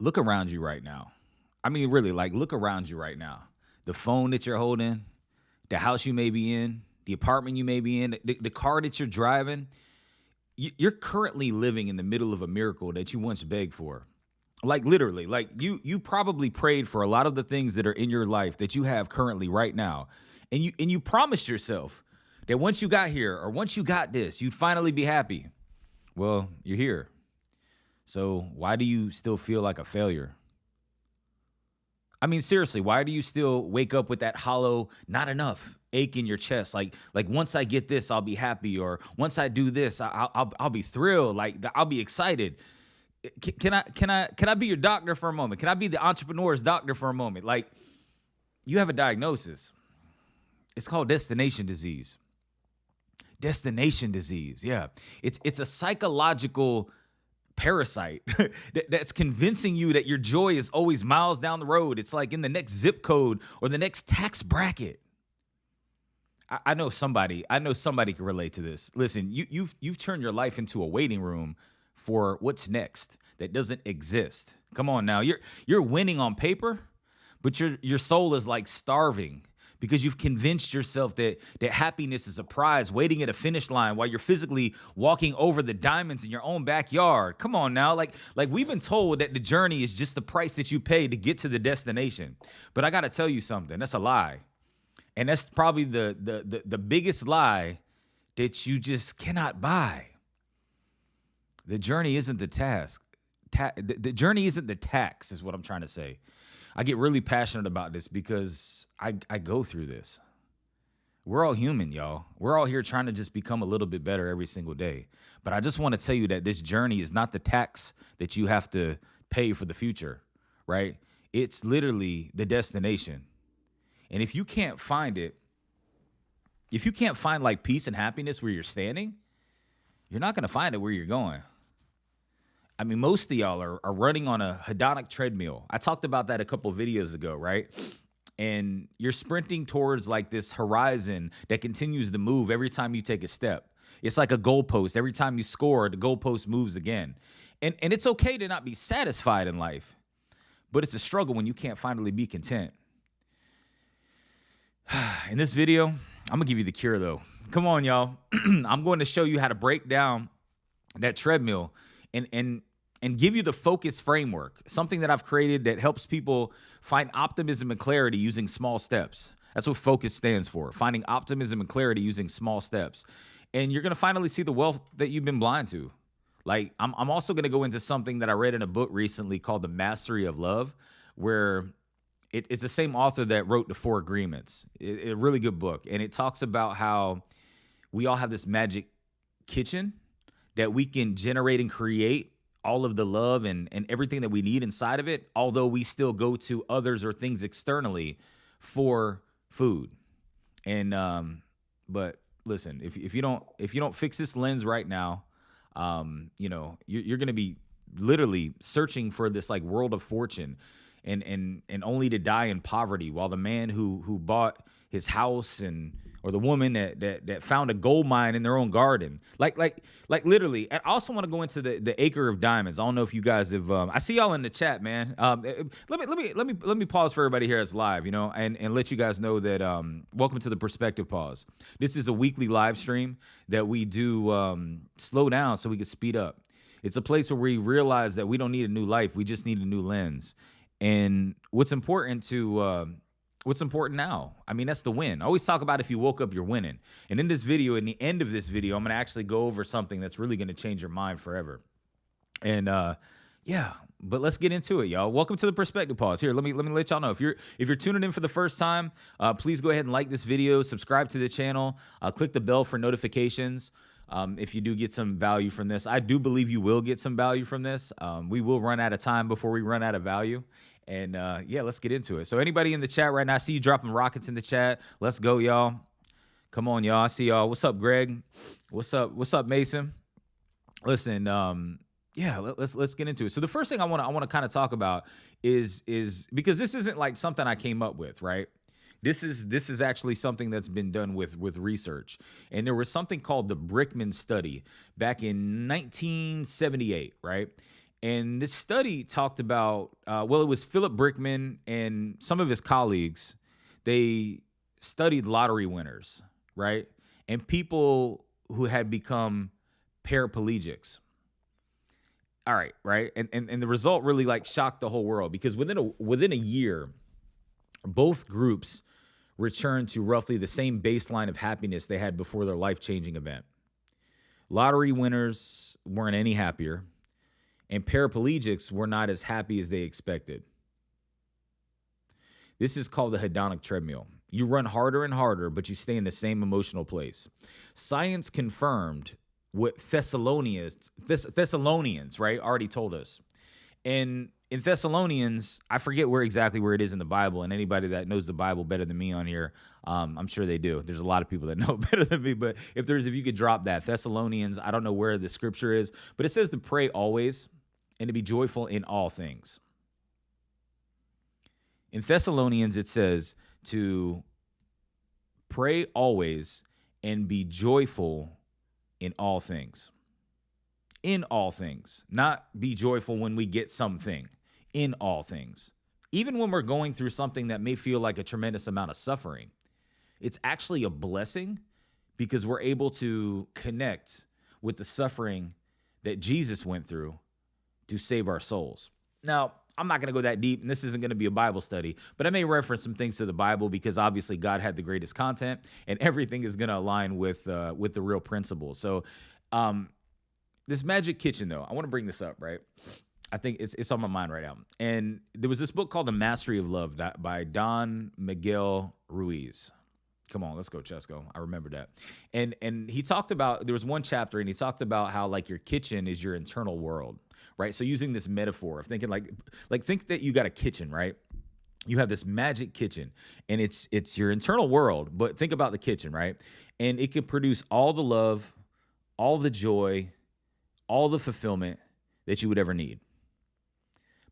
Look around you right now. I mean, really, like, look around you right now. The phone that you're holding, the house you may be in, the apartment you may be in, the car that you're driving. You're currently living in the middle of a miracle that you once begged for. Like literally, like you probably prayed for a lot of the things that are in your life that you have currently right now. And you promised yourself that once you got here or once you got this, you'd finally be happy. Well, you're here. So why do you still feel like a failure? I mean, seriously, why do you still wake up with that hollow, not enough ache in your chest? Like once I get this, I'll be happy, or once I do this, I'll be thrilled. Like I'll be excited. Can I be your doctor for a moment? Can I be the entrepreneur's doctor for a moment? Like, you have a diagnosis. It's called destination disease. Destination disease. Yeah, it's a psychological parasite that's convincing you that your joy is always miles down the road. It's like in the next zip code or the next tax bracket. I know somebody can relate to this. Listen, you've turned your life into a waiting room for what's next that doesn't exist. Come on now, you're winning on paper, but your soul is like starving because you've convinced yourself that happiness is a prize waiting at a finish line while you're physically walking over the diamonds in your own backyard. Come on now, like we've been told that the journey is just the price that you pay to get to the destination. But I got to tell you something, that's a lie. And that's probably the biggest lie that you just cannot buy. The journey isn't the task. The journey isn't the tax, is what I'm trying to say. I get really passionate about this because I go through this. We're all human, y'all. We're all here trying to just become a little bit better every single day. But I just want to tell you that this journey is not the tax that you have to pay for the future, right? It's literally the destination. And if you can't find it, if you can't find like peace and happiness where you're standing, you're not going to find it where you're going. I mean, most of y'all are running on a hedonic treadmill. I talked about that a couple of videos ago, right? And you're sprinting towards like this horizon that continues to move every time you take a step. It's like a goalpost. Every time you score, the goalpost moves again. And it's okay to not be satisfied in life, but it's a struggle when you can't finally be content. In this video, I'm gonna give you the cure though. Come on, y'all. I'm going to show you how to break down that treadmill and give you the focus framework, something that I've created that helps people find optimism and clarity using small steps. That's what focus stands for, finding optimism and clarity using small steps. And you're gonna finally see the wealth that you've been blind to. Like, I'm also gonna go into something that I read in a book recently called The Mastery of Love, where it's the same author that wrote The Four Agreements. A really good book. And it talks about how we all have this magic kitchen that we can generate and create all of the love and everything that we need inside of it, although we still go to others or things externally for food. And but listen, if you don't fix this lens right now, you're gonna be literally searching for this like world of fortune and only to die in poverty, while the man who bought his house or the woman that found a gold mine in their own garden, like literally. And I also want to go into the acre of diamonds. I don't know if you guys have. I see y'all in the chat, man. Let me pause for everybody here that's live, and let you guys know that welcome to the Perspective Pause. This is a weekly live stream that we do slow down so we can speed up. It's a place where we realize that we don't need a new life, we just need a new lens. And what's important now? I mean, that's the win. I always talk about if you woke up, you're winning. And in this video, in the end of this video, I'm going to actually go over something that's really going to change your mind forever. And but let's get into it, y'all. Welcome to the Perspective Pause. Here, let me let y'all know. If you're tuning in for the first time, please go ahead and like this video, subscribe to the channel, click the bell for notifications. If you do get some value from this, I do believe you will get some value from this. We will run out of time before we run out of value. And let's get into it. So anybody in the chat right now, I see you dropping rockets in the chat. Let's go, y'all. Come on, y'all. I see y'all. What's up, Greg? What's up, Mason? Listen, let's get into it. So the first thing I want to kind of talk about is because this isn't like something I came up with, right? This is actually something that's been done with research. And there was something called the Brickman study back in 1978, right? And this study talked about, it was Philip Brickman and some of his colleagues. They studied lottery winners, right? And people who had become paraplegics. All right, right? And the result really like shocked the whole world, because within a year, both groups returned to roughly the same baseline of happiness they had before their life-changing event. Lottery winners weren't any happier, and paraplegics were not as happy as they expected. This is called the hedonic treadmill. You run harder and harder, but you stay in the same emotional place. Science confirmed what Thessalonians, right, already told us. And in Thessalonians, I forget where it is in the Bible, and anybody that knows the Bible better than me on here, I'm sure they do. There's a lot of people that know better than me, but if you could drop that, Thessalonians, I don't know where the scripture is, but it says to pray always and to be joyful in all things. In Thessalonians, it says to pray always and be joyful in all things. In all things. Not be joyful when we get something. In all things. Even when we're going through something that may feel like a tremendous amount of suffering, it's actually a blessing, because we're able to connect with the suffering that Jesus went through to save our souls. Now, I'm not going to go that deep, and this isn't going to be a Bible study, but I may reference some things to the Bible, because obviously God had the greatest content, and everything is going to align with the real principles. So this magic kitchen, though, I want to bring this up, right? I think it's on my mind right now. And there was this book called The Mastery of Love by Don Miguel Ruiz. Come on, let's go, Chesco. I remember that. And he talked about, there was one chapter, and he talked about how like your kitchen is your internal world, right? So using this metaphor of thinking like think that you got a kitchen, right? You have this magic kitchen, and it's your internal world, but think about the kitchen, right? And it can produce all the love, all the joy, all the fulfillment that you would ever need.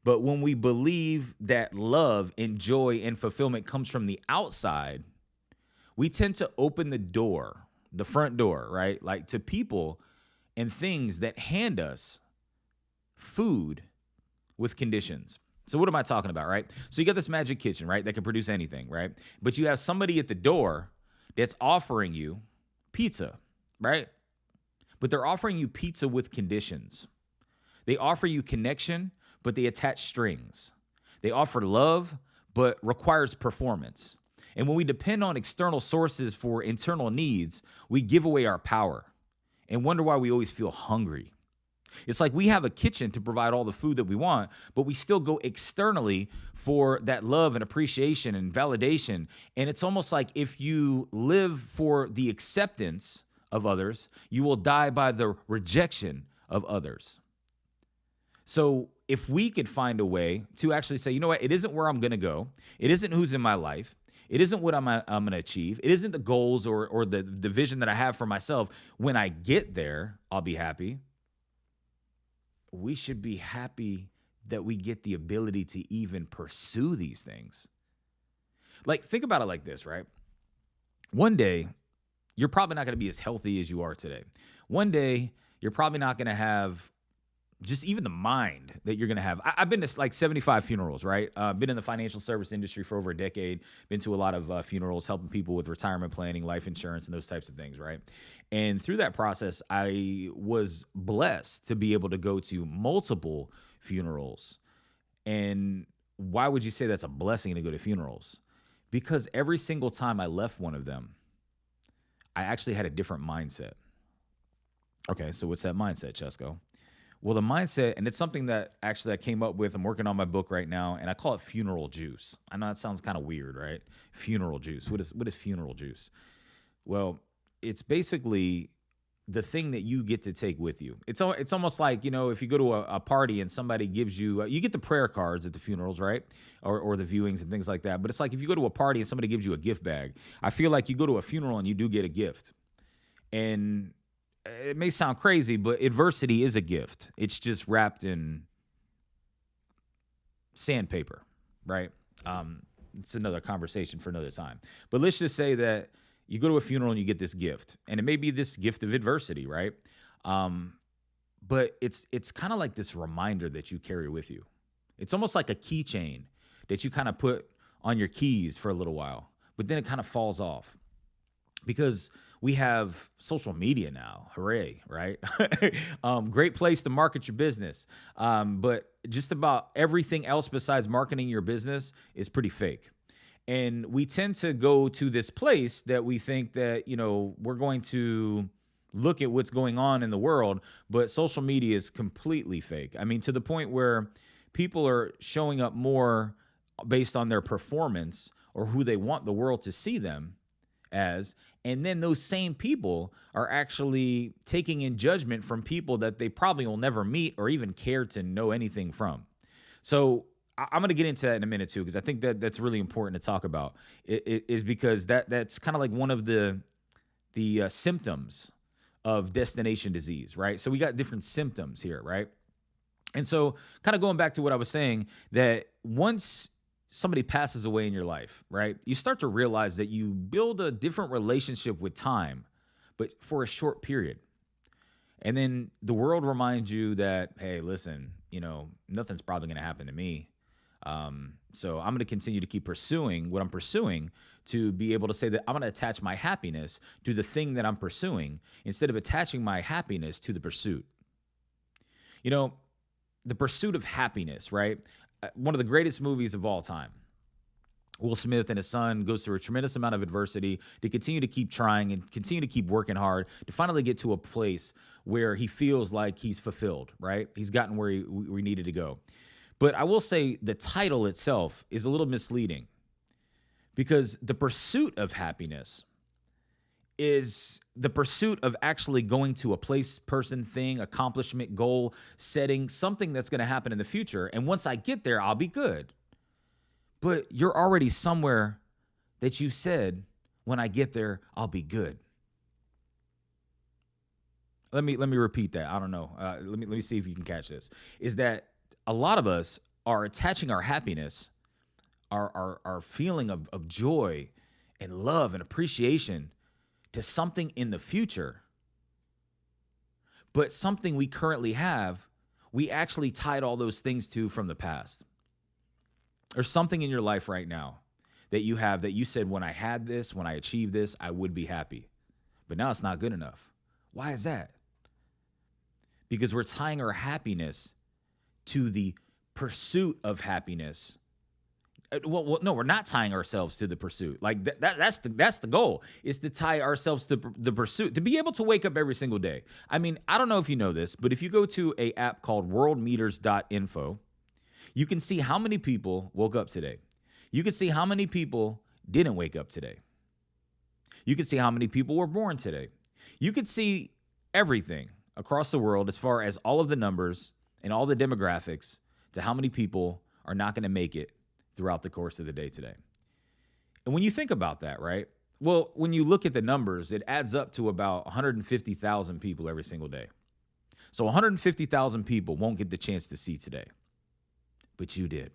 But when we believe that love and joy and fulfillment comes from the outside, we tend to open the door, the front door, right? Like to people and things that hand us food with conditions. So what am I talking about, right? So you got this magic kitchen, right, that can produce anything, right? But you have somebody at the door that's offering you pizza, right? But they're offering you pizza with conditions. They offer you connection, but they attach strings. They offer love, but requires performance. And when we depend on external sources for internal needs, we give away our power and wonder why we always feel hungry. It's like we have a kitchen to provide all the food that we want, but we still go externally for that love and appreciation and validation. And it's almost like if you live for the acceptance of others, you will die by the rejection of others. So if we could find a way to actually say, you know what, it isn't where I'm going to go. It isn't who's in my life. It isn't what I'm going to achieve. It isn't the goals or the vision that I have for myself. When I get there, I'll be happy. We should be happy that we get the ability to even pursue these things. Like, think about it like this, right? One day, you're probably not going to be as healthy as you are today. One day, you're probably not going to have just even the mind that you're going to have. I've been to like 75 funerals, right? Been in the financial service industry for over a decade, been to a lot of funerals, helping people with retirement planning, life insurance, and those types of things, right? And through that process, I was blessed to be able to go to multiple funerals. And why would you say that's a blessing to go to funerals? Because every single time I left one of them, I actually had a different mindset. Okay, so what's that mindset, Chesco? Well, the mindset, and it's something that actually I came up with. I'm working on my book right now, and I call it funeral juice. I know that sounds kind of weird, right? Funeral juice. What is funeral juice? Well, it's basically the thing that you get to take with you. It's almost like, you know, if you go to a party and somebody gives you, you get the prayer cards at the funerals, right? Or the viewings and things like that. But it's like if you go to a party and somebody gives you a gift bag, I feel like you go to a funeral and you do get a gift. And it may sound crazy, but adversity is a gift. It's just wrapped in sandpaper, right? It's another conversation for another time. But let's just say that you go to a funeral and you get this gift, and it may be this gift of adversity, right? but it's kind of like this reminder that you carry with you. It's almost like a keychain that you kind of put on your keys for a little while, but then it kind of falls off because we have social media now. Hooray, right? Great place to market your business. But just about everything else besides marketing your business is pretty fake. And we tend to go to this place that we think that, we're going to look at what's going on in the world, but social media is completely fake. I mean, to the point where people are showing up more based on their performance or who they want the world to see them as. And then those same people are actually taking in judgment from people that they probably will never meet or even care to know anything from. So I'm going to get into that in a minute too, because I think that that's really important to talk about. It is because that's kind of like one of the symptoms of destination disease, right? So we got different symptoms here, right? And so kind of going back to what I was saying, that once somebody passes away in your life, right, you start to realize that you build a different relationship with time, but for a short period. And then the world reminds you that, hey, listen, nothing's probably going to happen to me. So I'm going to continue to keep pursuing what I'm pursuing to be able to say that I'm going to attach my happiness to the thing that I'm pursuing instead of attaching my happiness to the pursuit. The pursuit of happiness, right? One of the greatest movies of all time. Will Smith and his son goes through a tremendous amount of adversity to continue to keep trying and continue to keep working hard to finally get to a place where he feels like he's fulfilled, right? He's gotten where we needed to go. But I will say the title itself is a little misleading because the pursuit of happiness is the pursuit of actually going to a place, person, thing, accomplishment, goal, setting, something that's going to happen in the future. And once I get there, I'll be good. But you're already somewhere that you said, when I get there, I'll be good. Let me repeat that. I don't know. Let me see if you can catch this. Is that a lot of us are attaching our happiness, our feeling of joy and love and appreciation to something in the future, but something we currently have, we actually tied all those things to from the past. There's something in your life right now that you have that you said, when I had this, when I achieved this, I would be happy. But now it's not good enough. Why is that? Because we're tying our happiness to the pursuit of happiness. Well, no, we're not tying ourselves to the pursuit. Like that's the goal, is to tie ourselves to the pursuit, to be able to wake up every single day. I mean, I don't know if you know this, but if you go to an app called worldmeters.info, you can see how many people woke up today. You can see how many people didn't wake up today. You can see how many people were born today. You can see everything across the world as far as all of the numbers and all the demographics to how many people are not going to make it throughout the course of the day today. And when you think about that, right? Well, when you look at the numbers, it adds up to about 150,000 people every single day. So 150,000 people won't get the chance to see today, but you did.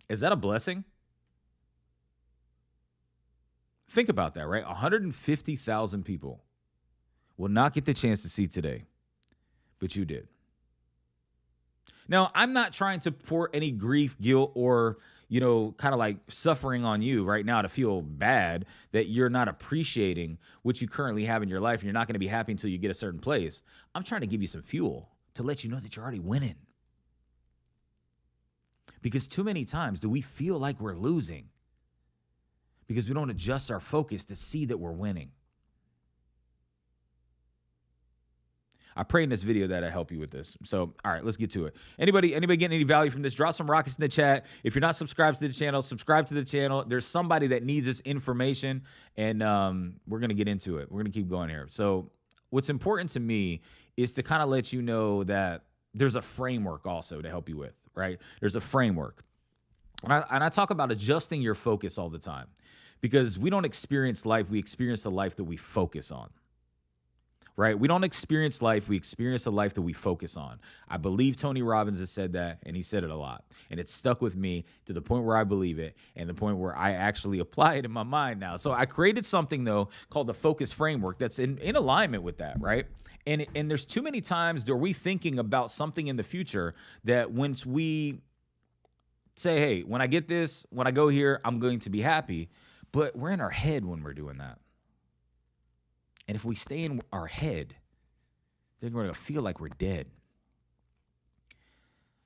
Is that a blessing? Think about that, right? 150,000 people will not get the chance to see today, but you did. Now, I'm not trying to pour any grief, guilt, or, kind of like suffering on you right now to feel bad that you're not appreciating what you currently have in your life and you're not going to be happy until you get a certain place. I'm trying to give you some fuel to let you know that you're already winning. Because too many times do we feel like we're losing because we don't adjust our focus to see that we're winning. I pray in this video that I help you with this. So, all right, let's get to it. Anybody getting any value from this? Drop some rockets in the chat. If you're not subscribed to the channel, subscribe to the channel. There's somebody that needs this information, and we're going to get into it. We're going to keep going here. So what's important to me is to kind of let you know that there's a framework also to help you with, right? There's a framework. And I talk about adjusting your focus all the time because we don't experience life. We experience the life that we focus on. right? We don't experience life. We experience a life that we focus on. I believe Tony Robbins has said that, and he said it a lot. And it's stuck with me to the point where I believe it and the point where I actually apply it in my mind now. So I created something, though, called the focus framework that's in alignment with that, right? And there's too many times are we thinking about something in the future that once we say, hey, when I get this, when I go here, I'm going to be happy. But we're in our head when we're doing that. And if we stay in our head, then we're going to feel like we're dead.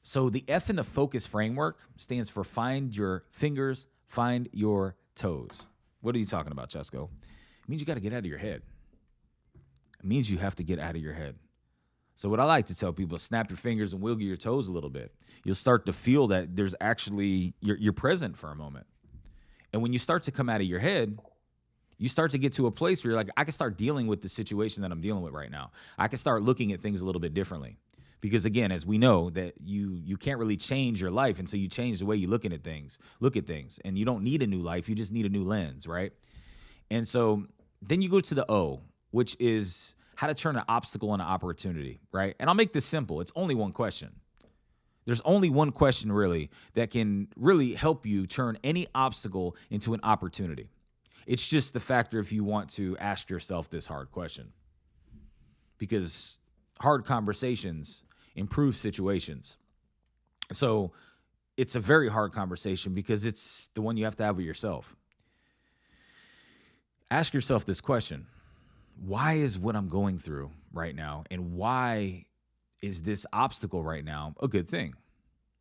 So the F in the focus framework stands for find your fingers, find your toes. What are you talking about, Chesco? It means you got to get out of your head. It means you have to get out of your head. So what I like to tell people is snap your fingers and wiggle your toes a little bit. You'll start to feel that there's actually, you're present for a moment. And when you start to come out of your head, you start to get to a place where you're like, I can start dealing with the situation that I'm dealing with right now. I can start looking at things a little bit differently. Because again, as we know, that you can't really change your life until you change the way you look at things. And you don't need a new life. You just need a new lens, right? And so then you go to the O, which is how to turn an obstacle into opportunity, right? And I'll make this simple. It's only one question. There's only one question really that can really help you turn any obstacle into an opportunity. It's just the factor if you want to ask yourself this hard question. Because hard conversations improve situations. So it's a very hard conversation because it's the one you have to have with yourself. Ask yourself this question. Why is what I'm going through right now, and why is this obstacle right now a good thing?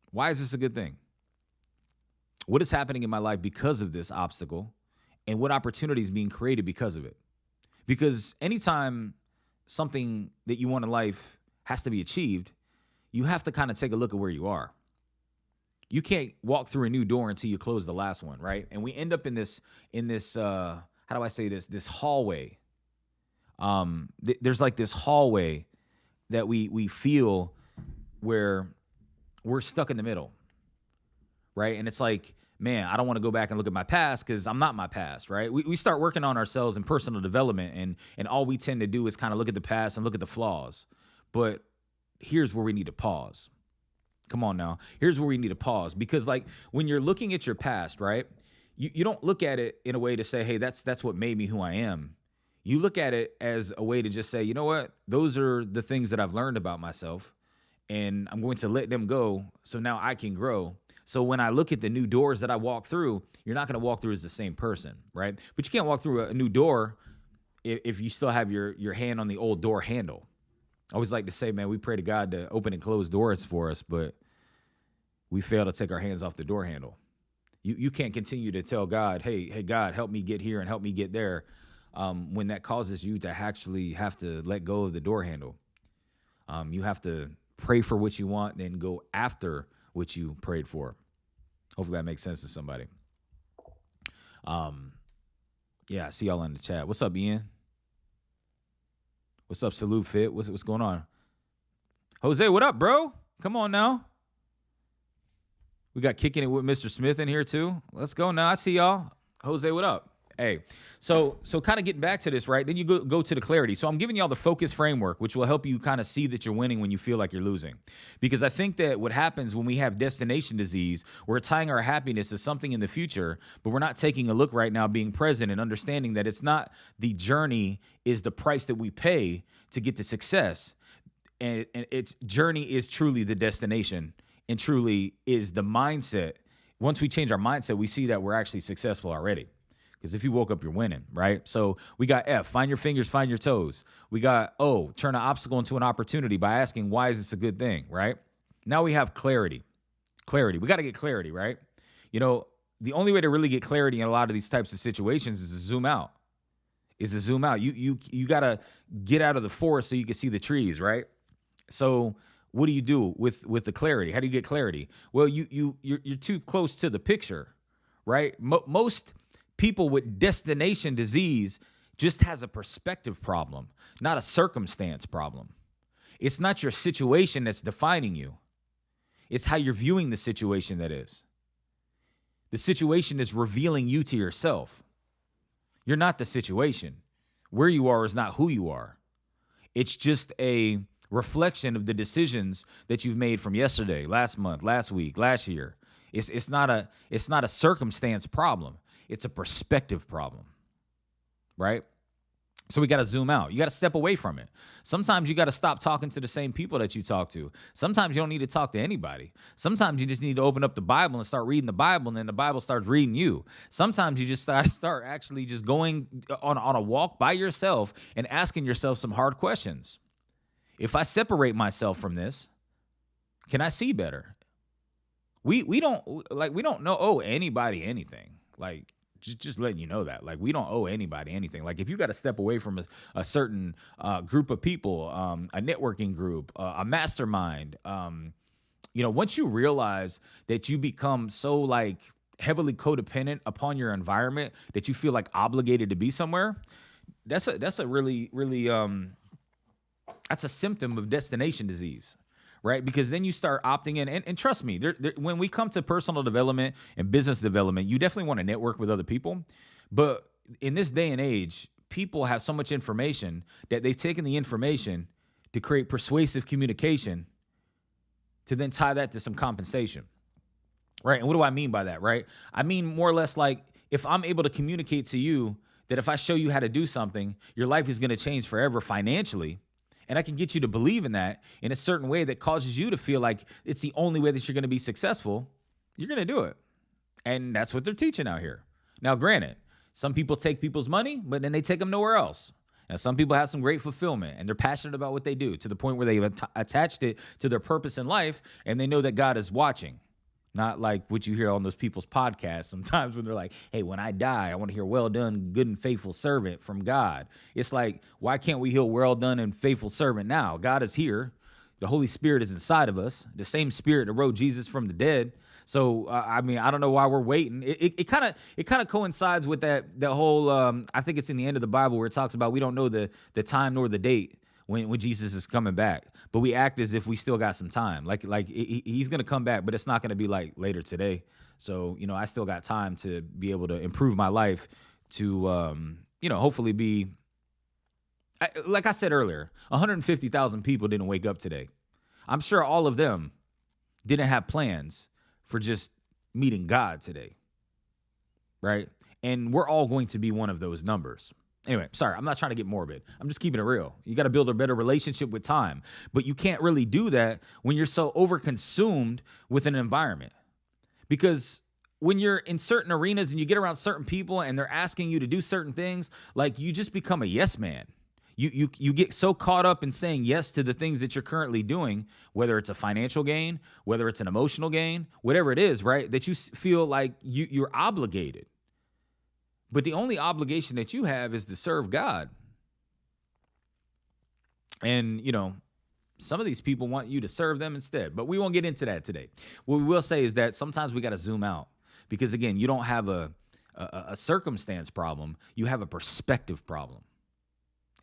Why is this a good thing? What is happening in my life because of this obstacle, and what opportunity is being created because of it? Because anytime something that you want in life has to be achieved, you have to kind of take a look at where you are. You can't walk through a new door until you close the last one, right? And we end up in this how do I say this? This hallway. There's like this hallway that we feel where we're stuck in the middle, right? And it's like, man, I don't want to go back and look at my past because I'm not my past, right? We start working on ourselves in personal development, and all we tend to do is kind of look at the past and look at the flaws. But here's where we need to pause. Come on now. Here's where we need to pause, because like when you're looking at your past, right, you don't look at it in a way to say, hey, that's what made me who I am. You look at it as a way to just say, you know what? Those are the things that I've learned about myself, and I'm going to let them go so now I can grow. So when I look at the new doors that I walk through, you're not going to walk through as the same person, right? But you can't walk through a new door if you still have your hand on the old door handle. I always like to say, man, we pray to God to open and close doors for us, but we fail to take our hands off the door handle. You can't continue to tell God, hey, God, help me get here and help me get there, when that causes you to actually have to let go of the door handle. You have to pray for what you want, then go after what you prayed for. Hopefully that makes sense to somebody. Yeah, I see y'all in the chat. What's up, Ian? What's up, Salute Fit? What's going on? Jose, what up, bro? Come on now. We got Kicking It with Mr. Smith in here too. Let's go now. I see y'all. Jose, what up? Hey, so kind of getting back to this, right? Then you go to the clarity. So I'm giving y'all the focus framework, which will help you kind of see that you're winning when you feel like you're losing. Because I think that what happens when we have destination disease, we're tying our happiness to something in the future, but we're not taking a look right now, being present and understanding that it's not the journey is the price that we pay to get to success. And its journey is truly the destination and truly is the mindset. Once we change our mindset, we see that we're actually successful already. Because if you woke up, you're winning, right? So we got F, find your fingers, find your toes. We got O, turn an obstacle into an opportunity by asking, why is this a good thing, right? Now we have clarity. Clarity. We got to get clarity, right? You know, the only way to really get clarity in a lot of these types of situations is to zoom out. You got to get out of the forest so you can see the trees, right? So what do you do with the clarity? How do you get clarity? Well, you're too close to the picture, right? Most people with destination disease just has a perspective problem, not a circumstance problem. It's not your situation that's defining you. It's how you're viewing the situation that is. The situation is revealing you to yourself. You're not the situation. Where you are is not who you are. It's just a reflection of the decisions that you've made from yesterday, last month, last week, last year. It's not a circumstance problem. It's a perspective problem, right? So we got to zoom out. You got to step away from it. Sometimes you got to stop talking to the same people that you talk to. Sometimes you don't need to talk to anybody. Sometimes you just need to open up the Bible and start reading the Bible, and then the Bible starts reading you. Sometimes you just start actually just going on a walk by yourself and asking yourself some hard questions. If I separate myself from this, can I see better? We don't owe anybody anything. Like, just letting you know that, like, we don't owe anybody anything. Like, if you got to step away from a certain group of people, a networking group, a mastermind, once you realize that you become so like heavily codependent upon your environment that you feel like obligated to be somewhere, that's a really that's a symptom of destination disease. Right? Because then you start opting in. And trust me, when we come to personal development and business development, you definitely want to network with other people. But in this day and age, people have so much information that they've taken the information to create persuasive communication to then tie that to some compensation. Right? And what do I mean by that? Right? I mean more or less like, if I'm able to communicate to you that if I show you how to do something, your life is going to change forever financially, and I can get you to believe in that in a certain way that causes you to feel like it's the only way that you're going to be successful, you're going to do it. And that's what they're teaching out here. Now, granted, some people take people's money, but then they take them nowhere else. Now, some people have some great fulfillment, and they're passionate about what they do to the point where they've attached it to their purpose in life, and they know that God is watching. Not like what you hear on those people's podcasts sometimes when they're like, hey, when I die, I want to hear well done, good and faithful servant from God. It's like, why can't we hear well done and faithful servant now? God is here. The Holy Spirit is inside of us, the same Spirit that rose Jesus from the dead. So, I don't know why we're waiting. It kind of coincides with that whole, I think it's in the end of the Bible where it talks about we don't know the time nor the date when Jesus is coming back, but we act as if we still got some time. Like he's going to come back, but it's not going to be like later today. So, I still got time to be able to improve my life to, hopefully be, like I said earlier, 150,000 people didn't wake up today. I'm sure all of them didn't have plans for just meeting God today, right? And we're all going to be one of those numbers. Anyway, sorry, I'm not trying to get morbid. I'm just keeping it real. You got to build a better relationship with time. But you can't really do that when you're so overconsumed with an environment. Because when you're in certain arenas and you get around certain people and they're asking you to do certain things, like, you just become a yes man. You get so caught up in saying yes to the things that you're currently doing, whether it's a financial gain, whether it's an emotional gain, whatever it is, right, that you feel like you're obligated. But the only obligation that you have is to serve God. And, some of these people want you to serve them instead. But we won't get into that today. What we will say is that sometimes we got to zoom out. Because, again, you don't have a circumstance problem. You have a perspective problem.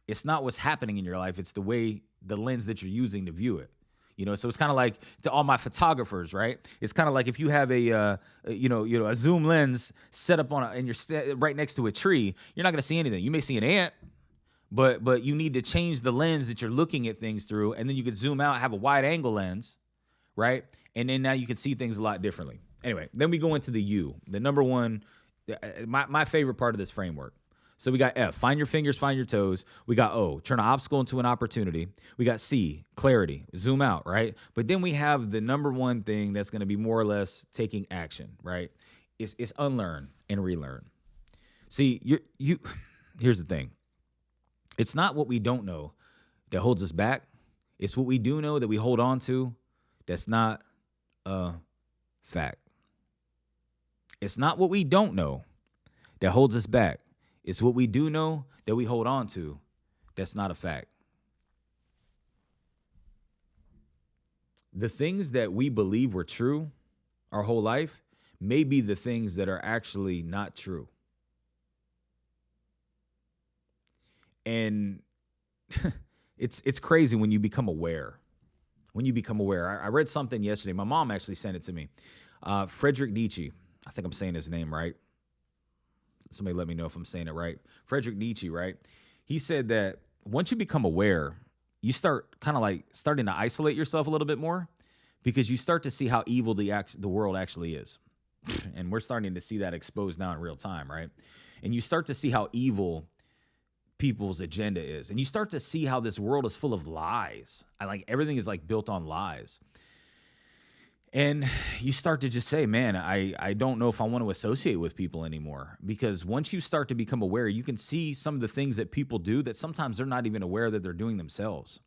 It's not what's happening in your life. It's the lens that you're using to view it. So it's kind of like, to all my photographers, right? It's kind of like if you have a zoom lens set up and you're right next to a tree, you're not going to see anything. You may see an ant, but you need to change the lens that you're looking at things through, and then you could zoom out, have a wide angle lens, right? And then now you can see things a lot differently. Anyway, then we go into the U, the number one, my favorite part of this framework. So we got F, find your fingers, find your toes. We got O, turn an obstacle into an opportunity. We got C, clarity, zoom out, right? But then we have the number one thing that's going to be more or less taking action, right? It's unlearn and relearn. See, here's the thing. It's not what we don't know that holds us back. It's what we do know that we hold on to that's not a fact. It's not what we don't know that holds us back. It's what we do know that we hold on to that's not a fact. The things that we believe were true our whole life may be the things that are actually not true. And it's crazy when you become aware. I read something yesterday. My mom actually sent it to me. Friedrich Nietzsche. I think I'm saying his name right. Somebody let me know if I'm saying it right. Friedrich Nietzsche, right? He said that once you become aware you start kind of like starting to isolate yourself a little bit more because you start to see how evil the world actually is. And we're starting to see that exposed now in real time, right? And you start to see how evil people's agenda is. And you start to see how this world is full of lies. Everything is like built on lies. And you start to just say, man, I don't know if I want to associate with people anymore. Because once you start to become aware, you can see some of the things that people do that sometimes they're not even aware that they're doing themselves.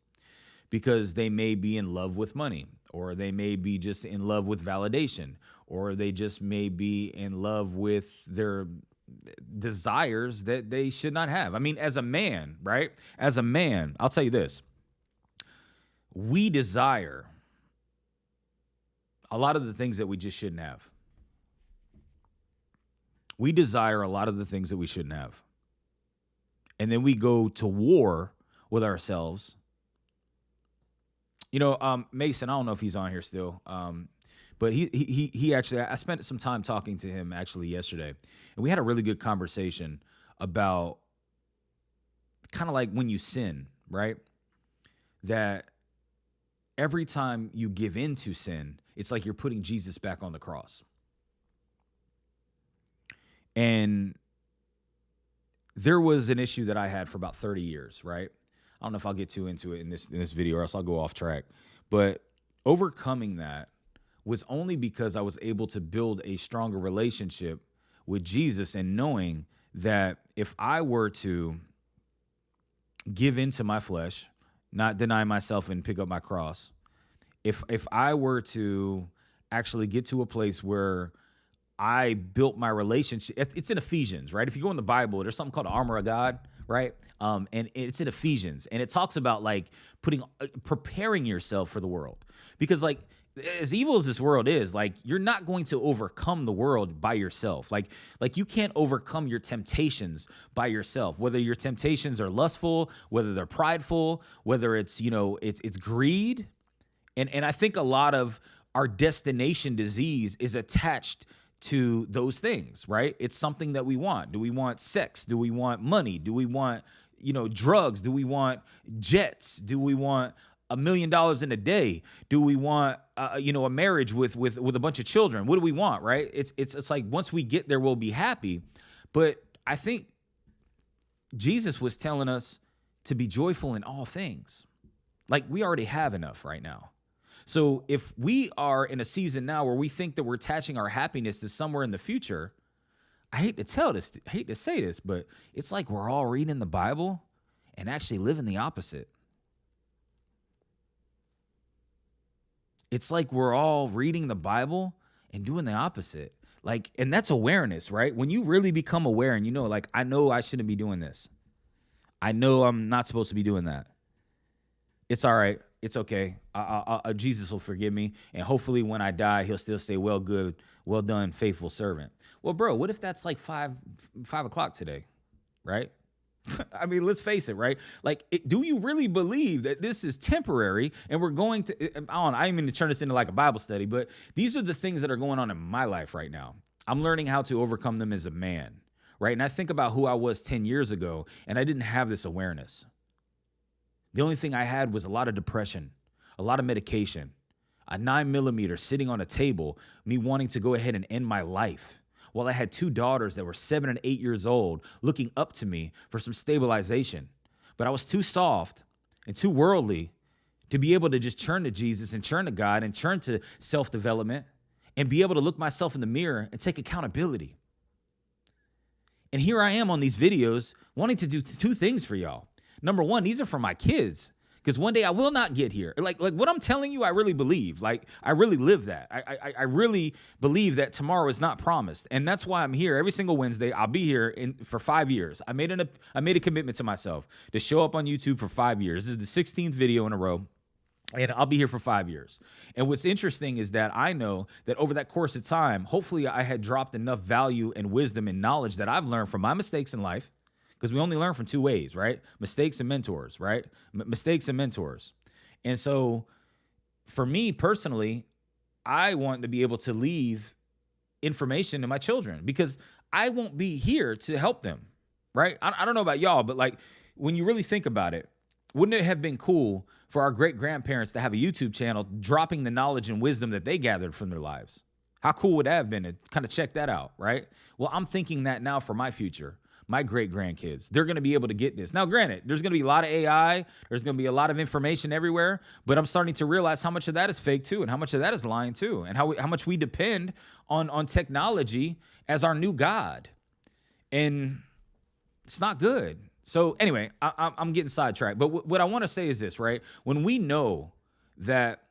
Because they may be in love with money, or they may be just in love with validation, or they just may be in love with their desires that they should not have. I mean, as a man, right? As a man, I'll tell you this. We desire a lot of the things that we just shouldn't have. We desire a lot of the things that we shouldn't have. And then we go to war with ourselves. Mason, I don't know if he's on here still, but he actually, I spent some time talking to him actually yesterday, and we had a really good conversation about kind of like when you sin, right? That every time you give in to sin, it's like you're putting Jesus back on the cross. And there was an issue that I had for about 30 years, right? I don't know if I'll get too into it in this video, or else I'll go off track. But overcoming that was only because I was able to build a stronger relationship with Jesus, and knowing that if I were to give into my flesh, not deny myself and pick up my cross, if I were to actually get to a place where I built my relationship, it's in Ephesians, right? If you go in the Bible, there's something called the armor of God, right? And it's in Ephesians, and it talks about like preparing yourself for the world, because like as evil as this world is, like you're not going to overcome the world by yourself. Like you can't overcome your temptations by yourself, whether your temptations are lustful, whether they're prideful, whether it's, it's greed. And I think a lot of our destination disease is attached to those things, right? It's something that we want. Do we want sex? Do we want money? Do we want, drugs? Do we want jets? Do we want $1 million in a day? Do we want, a marriage with a bunch of children? What do we want, right? It's like once we get there, we'll be happy. But I think Jesus was telling us to be joyful in all things. Like we already have enough right now. So if we are in a season now where we think that we're attaching our happiness to somewhere in the future, I hate to say this, but it's like we're all reading the Bible and actually living the opposite. It's like we're all reading the Bible and doing the opposite. Like, and that's awareness, right? When you really become aware and like, I know I shouldn't be doing this. I know I'm not supposed to be doing that. It's all right. It's okay. Jesus will forgive me. And hopefully when I die, he'll still say, well, good, well done, faithful servant. Well, bro, what if that's like 5 o'clock today, right? I mean, let's face it, right? Like, do you really believe that this is temporary and we're going to, I didn't mean to turn this into like a Bible study, but these are the things that are going on in my life right now. I'm learning how to overcome them as a man, right? And I think about who I was 10 years ago, and I didn't have this awareness. The only thing I had was a lot of depression, a lot of medication, a 9mm sitting on a table, me wanting to go ahead and end my life. While I had 2 daughters that were 7 and 8 years old looking up to me for some stabilization. But I was too soft and too worldly to be able to just turn to Jesus and turn to God and turn to self-development and be able to look myself in the mirror and take accountability. And here I am on these videos wanting to do 2 things for y'all. Number one, these are for my kids, because one day I will not get here. Like what I'm telling you, I really believe. Like I really live that. I really believe that tomorrow is not promised, and that's why I'm here every single Wednesday. I'll be here for 5 years. I made a commitment to myself to show up on YouTube for 5 years. This is the 16th video in a row. And I'll be here for 5 years. And what's interesting is that I know that over that course of time, hopefully I had dropped enough value and wisdom and knowledge that I've learned from my mistakes in life. Because we only learn from 2 ways, right? Mistakes and mentors, right? Mistakes and mentors. And so for me personally, I want to be able to leave information to my children because I won't be here to help them, right? I don't know about y'all, but like when you really think about it, Wouldn't it have been cool for our great grandparents to have a YouTube channel dropping the knowledge and wisdom that they gathered from their lives? How cool would that have been to kind of check that out, right? Well, I'm thinking that now for my future, my great grandkids. They're going to be able to get this. Now, granted, there's going to be a lot of AI, there's going to be a lot of information everywhere, but I'm starting to realize how much of that is fake too, and how much of that is lying too, and how much we depend on technology as our new God. And it's not good. So anyway, I'm getting sidetracked. But what I want to say is this, right? When we know that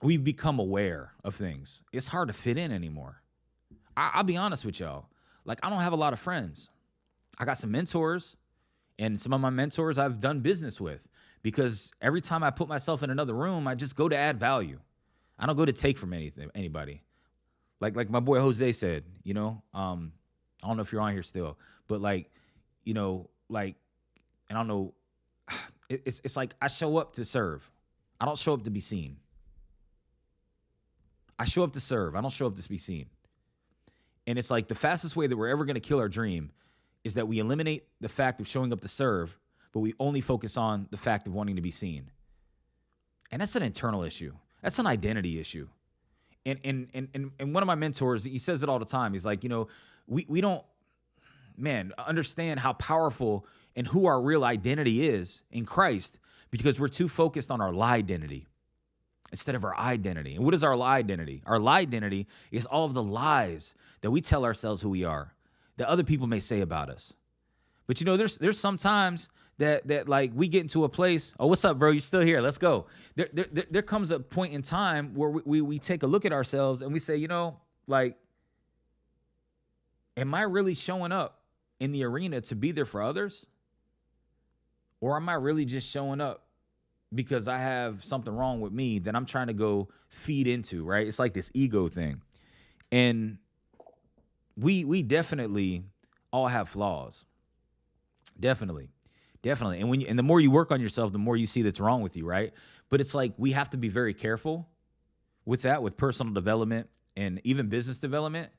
we've become aware of things, it's hard to fit in anymore. I'll be honest with y'all. Like, I don't have a lot of friends. I got some mentors, and some of my mentors I've done business with, because every time I put myself in another room, I just go to add value. I don't go to take from anybody. Like my boy Jose said, I don't know if you're on here still, but I don't know, it's like I show up to serve. I don't show up to be seen. I show up to serve. I don't show up to be seen. And it's like the fastest way that we're ever going to kill our dream is that we eliminate the fact of showing up to serve, but we only focus on the fact of wanting to be seen. And that's an internal issue. That's an identity issue. And one of my mentors, he says it all the time. He's like, we don't, understand how powerful and who our real identity is in Christ, because we're too focused on our lie identity instead of our identity. And what is our lie identity? Our lie identity is all of the lies that we tell ourselves who we are, that other people may say about us. But there's sometimes that like we get into a place, oh, what's up, bro? You're still here. Let's go. There comes a point in time where we take a look at ourselves and we say, am I really showing up in the arena to be there for others? Or am I really just showing up because I have something wrong with me that I'm trying to go feed into, right? It's like this ego thing. And we definitely all have flaws. Definitely. And the more you work on yourself, the more you see that's wrong with you, right? But it's like we have to be very careful with that, with personal development and even business development.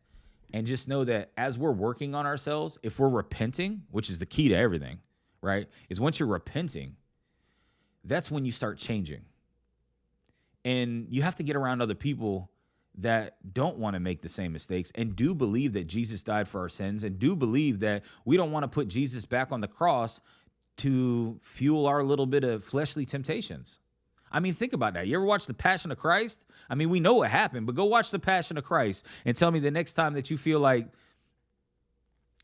And just know that as we're working on ourselves, if we're repenting, which is the key to everything, right? Is once you're repenting, that's when you start changing. And you have to get around other people that don't want to make the same mistakes and do believe that Jesus died for our sins and do believe that we don't want to put Jesus back on the cross to fuel our little bit of fleshly temptations. I mean, think about that. You ever watch The Passion of Christ? I mean, we know what happened, but go watch The Passion of Christ and tell me the next time that you feel like,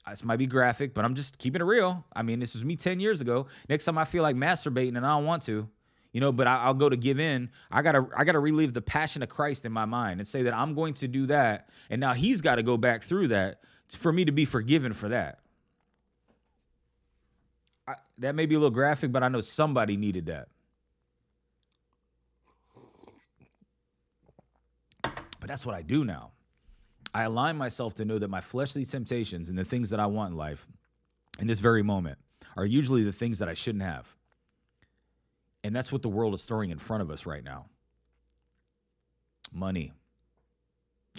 this might be graphic, but I'm just keeping it real. I mean, this was me 10 years ago. Next time I feel like masturbating and I don't want to, but I'll go to give in. I gotta relive the passion of Christ in my mind and say that I'm going to do that. And now he's got to go back through that for me to be forgiven for that. That may be a little graphic, but I know somebody needed that. But that's what I do now. I align myself to know that my fleshly temptations and the things that I want in life in this very moment are usually the things that I shouldn't have. And that's what the world is throwing in front of us right now. Money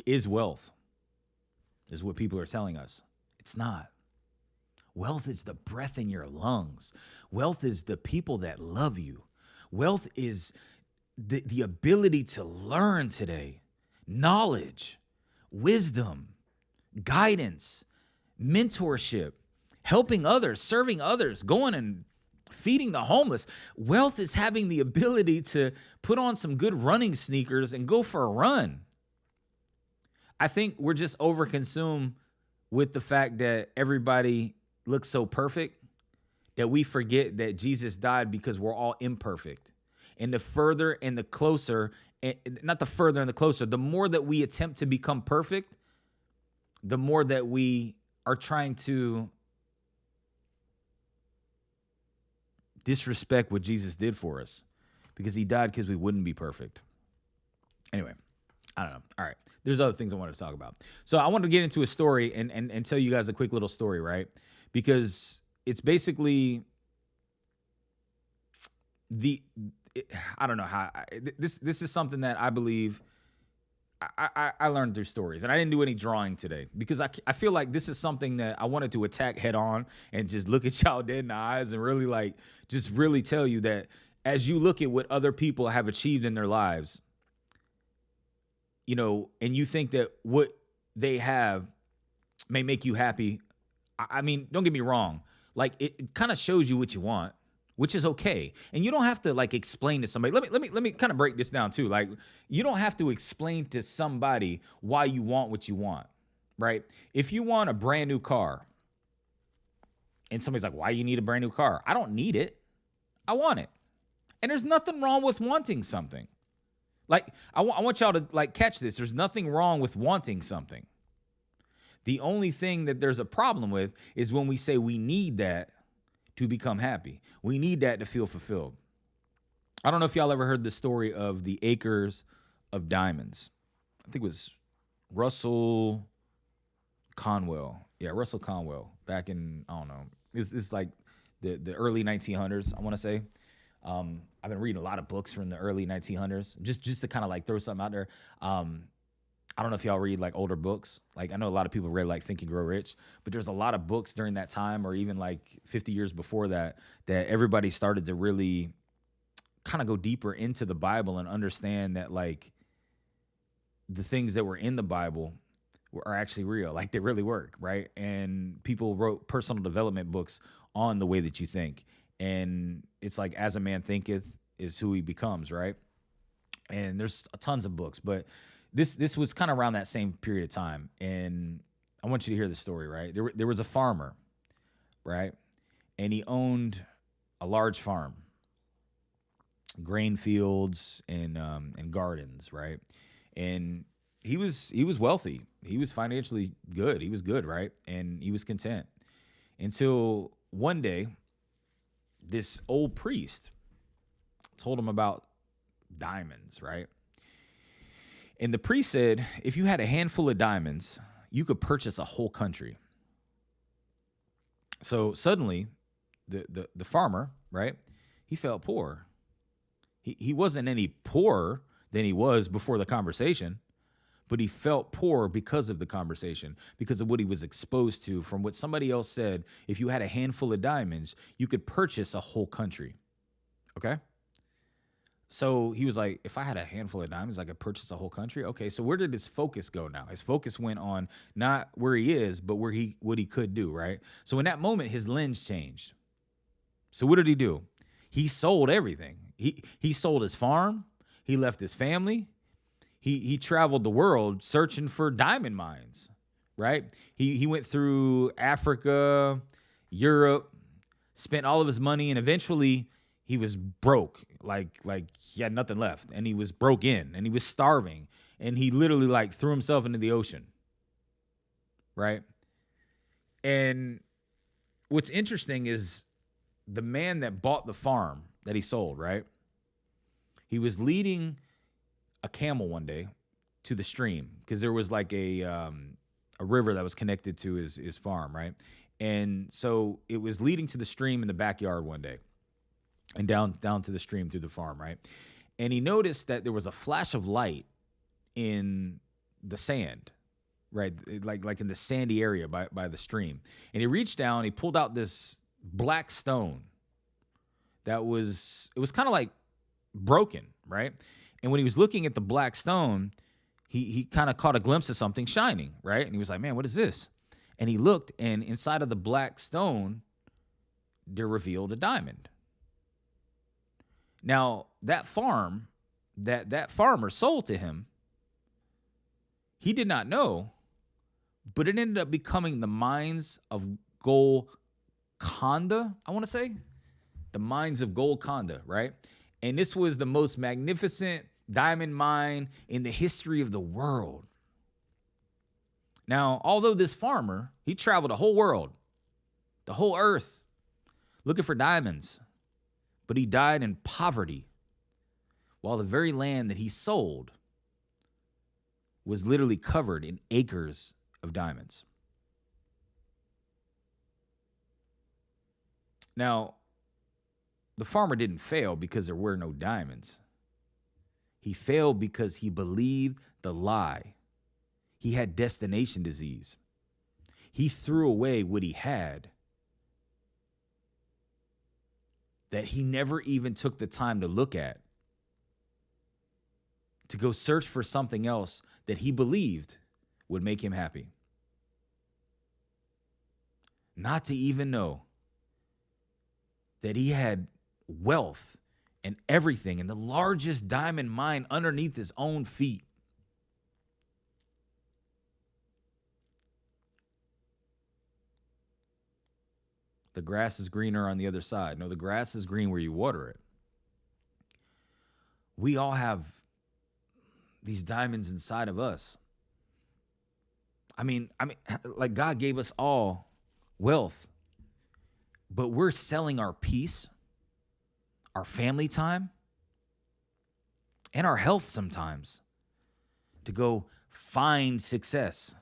is wealth, is what people are telling us. It's not. Wealth is the breath in your lungs. Wealth is the people that love you. Wealth is the ability to learn today. Knowledge, wisdom, guidance, mentorship, helping others, serving others, going and feeding the homeless. Wealth is having the ability to put on some good running sneakers and go for a run. I think we're just overconsumed with the fact that everybody looks so perfect that we forget that Jesus died because we're all imperfect. And the further and the closer, not the further and the closer, the more that we attempt to become perfect, the more that we are trying to disrespect what Jesus did for us, because he died because we wouldn't be perfect. Anyway, I don't know. All right. There's other things I wanted to talk about. So I wanted to get into a story and tell you guys a quick little story, right? Because it's basically I don't know how this is something that I believe I learned through stories, and I didn't do any drawing today because I feel like this is something that I wanted to attack head on and just look at y'all dead in the eyes and really like just really tell you that as you look at what other people have achieved in their lives, and you think that what they have may make you happy. I mean, don't get me wrong. Like it kind of shows you what you want, which is okay. And you don't have to like explain to somebody. Let me kind of break this down too. Like you don't have to explain to somebody why you want what you want, right? If you want a brand new car and somebody's like, why you need a brand new car? I don't need it. I want it. And there's nothing wrong with wanting something. Like I want y'all to like catch this. There's nothing wrong with wanting something. The only thing that there's a problem with is when we say we need that to become happy. We need that to feel fulfilled. I don't know if y'all ever heard the story of the acres of diamonds. I think it was Russell Conwell. Yeah, Russell Conwell back in, I don't know, it's like the early 1900s, I want to say. I've been reading a lot of books from the early 1900s, just to kind of like throw something out there. I don't know if y'all read like older books. Like I know a lot of people read like Think and Grow Rich, but there's a lot of books during that time or even like 50 years before that everybody started to really kind of go deeper into the Bible and understand that like the things that were in the Bible are actually real. Like they really work, right? And people wrote personal development books on the way that you think. And it's like as a man thinketh is who he becomes, right? And there's tons of books, but this was kind of around that same period of time. And I want you to hear the story, right? There was a farmer, right? And he owned a large farm, grain fields and gardens, right? And he was wealthy. He was financially good. He was good, right? And he was content until one day, this old priest told him about diamonds, right? And the priest said, if you had a handful of diamonds, you could purchase a whole country. So suddenly, the farmer, right, he felt poor. He wasn't any poorer than he was before the conversation, but he felt poor because of the conversation, because of what he was exposed to from what somebody else said. If you had a handful of diamonds, you could purchase a whole country. Okay? So he was like, if I had a handful of diamonds, I could purchase a whole country. Okay, so where did his focus go now? His focus went on not where he is, but what he could do, right? So in that moment, his lens changed. So what did he do? He sold everything. He sold his farm. He left his family. He traveled the world searching for diamond mines, right? He went through Africa, Europe, spent all of his money, and eventually he was broke. Like he had nothing left, and he was broke in, and he was starving, and he literally like threw himself into the ocean, right? And what's interesting is the man that bought the farm that he sold, right? He was leading a camel one day to the stream because there was like a river that was connected to his farm, right? And so it was leading to the stream in the backyard one day and down to the stream through the farm, right? And he noticed that there was a flash of light in the sand, right? Like in the sandy area by the stream. And he reached down, he pulled out this black stone it was kind of like broken, right? And when he was looking at the black stone, he kind of caught a glimpse of something shining, right? And he was like, man, what is this? And he looked, and inside of the black stone, there revealed a diamond. Now, that farm, that farmer sold to him, he did not know, but it ended up becoming the mines of Golconda, I want to say. The mines of Golconda, right? And this was the most magnificent diamond mine in the history of the world. Now, although this farmer, he traveled the whole world, the whole earth, looking for diamonds, but he died in poverty, while the very land that he sold was literally covered in acres of diamonds. Now, the farmer didn't fail because there were no diamonds. He failed because he believed the lie. He had destination disease. He threw away what he had that he never even took the time to look at, to go search for something else that he believed would make him happy. Not to even know that he had wealth and everything and the largest diamond mine underneath his own feet. The grass is greener on the other side. No, the grass is green where you water it. We all have these diamonds inside of us. I mean, like God gave us all wealth, but we're selling our peace, our family time, and our health sometimes to go find success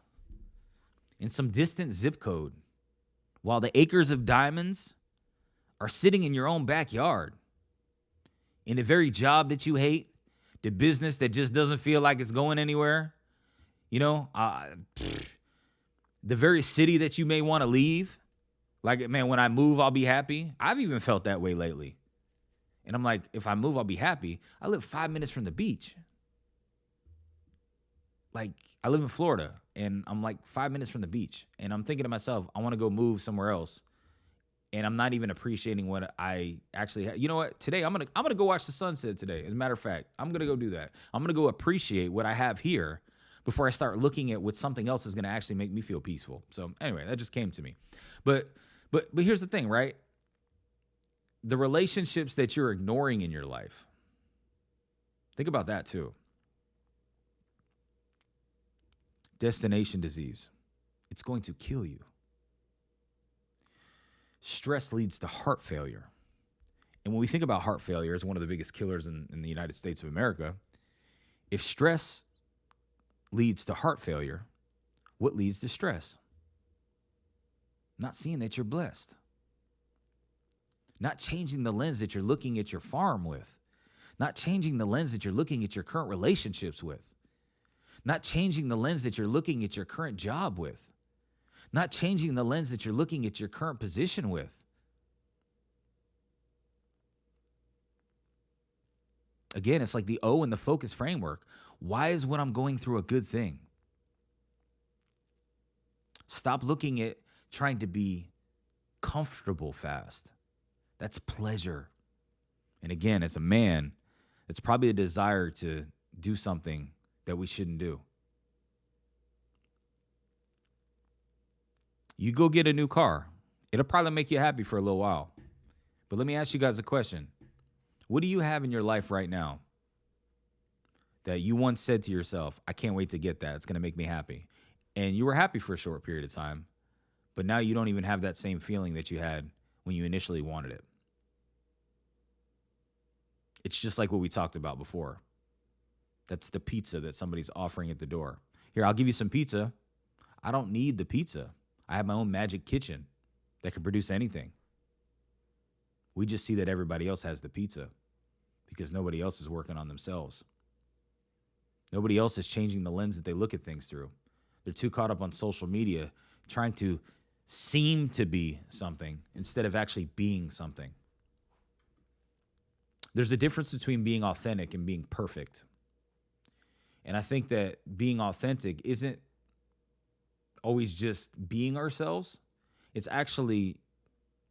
in some distant zip code, while the acres of diamonds are sitting in your own backyard, in the very job that you hate, the business that just doesn't feel like it's going anywhere, the very city that you may want to leave. Like, man, when I move, I'll be happy. I've even felt that way lately. And I'm like, if I move, I'll be happy. I live 5 minutes from the beach. Like, I live in Florida, and I'm like 5 minutes from the beach. And I'm thinking to myself, I want to go move somewhere else. And I'm not even appreciating what I actually have. You know what? Today, I'm gonna go watch the sunset today. As a matter of fact, I'm going to go do that. I'm going to go appreciate what I have here before I start looking at what something else is going to actually make me feel peaceful. So anyway, that just came to me. But here's the thing, right? The relationships that you're ignoring in your life, think about that too. Destination disease. It's going to kill you. Stress leads to heart failure. And when we think about heart failure as one of the biggest killers in the United States of America, if stress leads to heart failure, what leads to stress? Not seeing that you're blessed. Not changing the lens that you're looking at your farm with. Not changing the lens that you're looking at your current relationships with. Not changing the lens that you're looking at your current job with. Not changing the lens that you're looking at your current position with. Again, it's like the O in the focus framework. Why is what I'm going through a good thing? Stop looking at trying to be comfortable fast. That's pleasure. And again, as a man, it's probably a desire to do something that we shouldn't do. You go get a new car. It'll probably make you happy for a little while. But let me ask you guys a question. What do you have in your life right now that you once said to yourself, I can't wait to get that. It's going to make me happy. And you were happy for a short period of time, but now you don't even have that same feeling that you had when you initially wanted it. It's just like what we talked about before. That's the pizza that somebody's offering at the door. Here, I'll give you some pizza. I don't need the pizza. I have my own magic kitchen that can produce anything. We just see that everybody else has the pizza because nobody else is working on themselves. Nobody else is changing the lens that they look at things through. They're too caught up on social media trying to seem to be something instead of actually being something. There's a difference between being authentic and being perfect. And I think that being authentic isn't always just being ourselves. It's actually